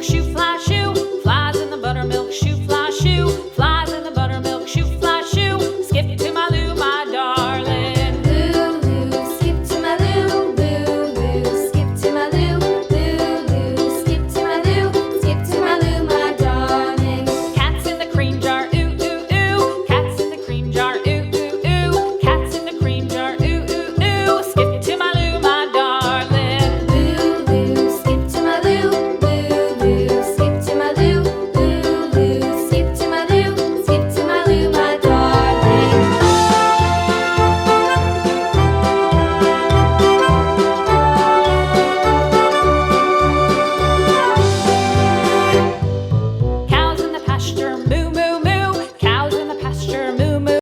buttermilk shoe, fly shoe. Flies in the buttermilk shoe, fly shoe. Flies in the buttermilk shoe, fly shoe. Skip to my Lou, my darling. Lou, skip to my Lou. Lou, skip to my Lou. Lou, skip to my Lou. Skip to my Lou, my darling. Cats in the cream jar, ooh, ooh, ooh. Cats in the cream jar, ooh, ooh, ooh. Cats in the cream jar, ooh, ooh, ooh. Skip to my Lou, my darling. Lou, skip to my Lou. Lou, skip to my Lou. Lou, skip to my Lou. Skip to my Lou, my darling. Cows in the pasture, moo.